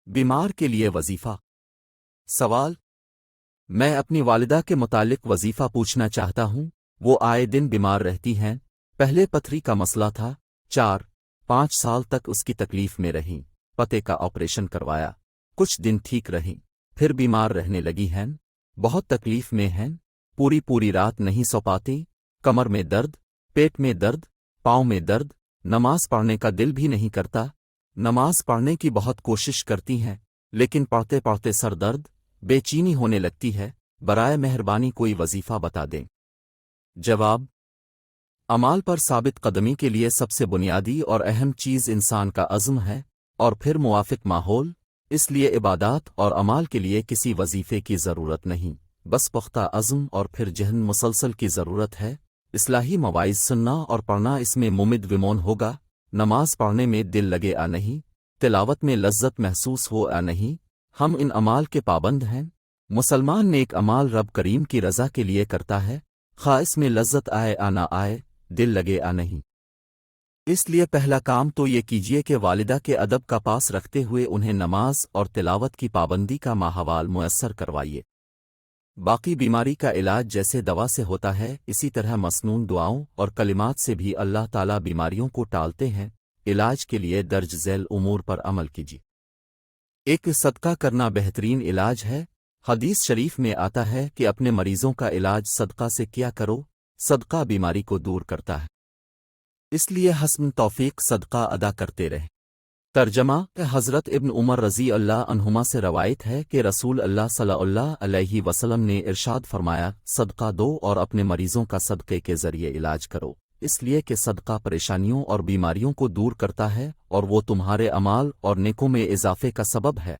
بیمار کے لیے وظیفہ۔ سوال: میں اپنی والدہ کے متعلق وظیفہ پوچھنا چاہتا ہوں، وہ آئے دن بیمار رہتی ہیں۔ پہلے پتھری کا مسئلہ تھا، 4-5 سال تک اس کی تکلیف میں رہیں، پتے کا آپریشن کروایا، کچھ دن ٹھیک رہیں، پھر بیمار رہنے لگی ہیں، بہت تکلیف میں ہیں، پوری رات نہیں سو پاتی، کمر میں درد، پیٹ میں درد، پاؤں میں درد، نماز پڑھنے کا دل بھی نہیں کرتا، نماز پڑھنے کی بہت کوشش کرتی ہیں لیکن پڑھتے پڑھتے سر درد، بے چینی ہونے لگتی ہے، برائے مہربانی کوئی وظیفہ بتا دیں۔ جواب: اعمال پر ثابت قدمی کے لیے سب سے بنیادی اور اہم چیز انسان کا عزم ہے، اور پھر موافق ماحول۔ اس لیے عبادات اور اعمال کے لیے کسی وظیفے کی ضرورت نہیں، بس پختہ عزم اور پھر ذہن مسلسل کی ضرورت ہے۔ اصلاحی مواعظ سننا اور پڑھنا اس میں ممد ومون ہوگا۔ نماز پڑھنے میں دل لگے آ نہیں، تلاوت میں لذت محسوس ہو آ نہیں، ہم ان اعمال کے پابند ہیں۔ مسلمان نیک اعمال رب کریم کی رضا کے لیے کرتا ہے، خواہ اس میں لذت آئے آ نہ آئے، دل لگے آ نہیں۔ اس لیے پہلا کام تو یہ کیجئے کہ والدہ کے ادب کا پاس رکھتے ہوئے انہیں نماز اور تلاوت کی پابندی کا ماحول میسر کروائیے۔ باقی بیماری کا علاج جیسے دوا سے ہوتا ہے، اسی طرح مسنون دعاؤں اور کلمات سے بھی اللہ تعالیٰ بیماریوں کو ٹالتے ہیں۔ علاج کے لیے درج ذیل امور پر عمل کیجیے۔ ایک، صدقہ کرنا بہترین علاج ہے۔ حدیث شریف میں آتا ہے کہ اپنے مریضوں کا علاج صدقہ سے کیا کرو، صدقہ بیماری کو دور کرتا ہے، اس لیے حسن توفیق صدقہ ادا کرتے رہیں۔ ترجمہ: حضرت ابن عمر رضی اللہ عنہما سے روایت ہے کہ رسول اللہ صلی اللہ علیہ وسلم نے ارشاد فرمایا، صدقہ دو اور اپنے مریضوں کا صدقے کے ذریعے علاج کرو، اس لیے کہ صدقہ پریشانیوں اور بیماریوں کو دور کرتا ہے اور وہ تمہارے اعمال اور نیکوں میں اضافے کا سبب ہے۔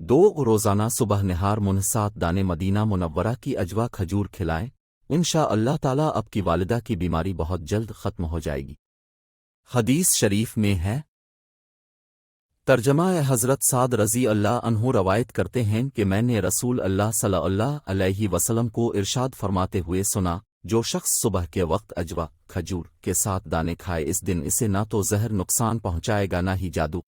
2، روزانہ صبح نہار منہ 7 دانے مدینہ منورہ کی اجوا کھجور کھلائیں، انشاءاللہ تعالیٰ آپ کی والدہ کی بیماری بہت جلد ختم ہو جائے گی۔ حدیث شریف میں ہے۔ ترجمہ: حضرت سعد رضی اللہ عنہ روایت کرتے ہیں کہ میں نے رسول اللہ صلی اللہ علیہ وسلم کو ارشاد فرماتے ہوئے سنا، جو شخص صبح کے وقت اجوا کھجور کے 7 دانے کھائے، اس دن اسے نہ تو زہر نقصان پہنچائے گا نہ ہی جادو۔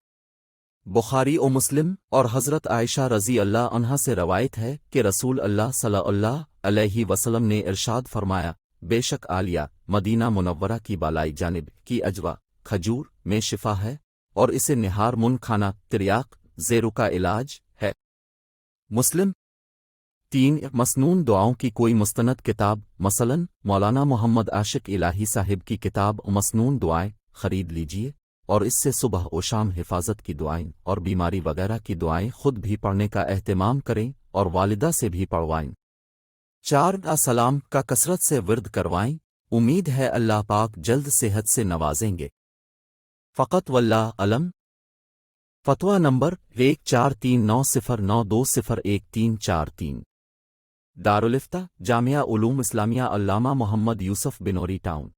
بخاری و مسلم۔ اور حضرت عائشہ رضی اللہ عنہا سے روایت ہے کہ رسول اللہ صلی اللہ علیہ وسلم نے ارشاد فرمایا، بے شک عالیہ مدینہ منورہ کی بالائی جانب کی اجوا کھجور میں شفا ہے، اور اسے نہار من کھانا تریاق زیرو کا علاج ہے۔ مسلم۔ 3، مسنون دعاؤں کی کوئی مستند کتاب، مثلاً مولانا محمد عاشق الہی صاحب کی کتاب مسنون دعائیں خرید لیجئے، اور اس سے صبح و شام حفاظت کی دعائیں اور بیماری وغیرہ کی دعائیں خود بھی پڑھنے کا اہتمام کریں اور والدہ سے بھی پڑھوائیں۔ 4، سلام کا کثرت سے ورد کروائیں، امید ہے اللہ پاک جلد صحت سے نوازیں گے۔ فقط واللہ علم۔ فتویٰ نمبر 143909201343۔ دارالفتہ جامعہ علوم اسلامیہ علامہ محمد یوسف بنوری ٹاؤن۔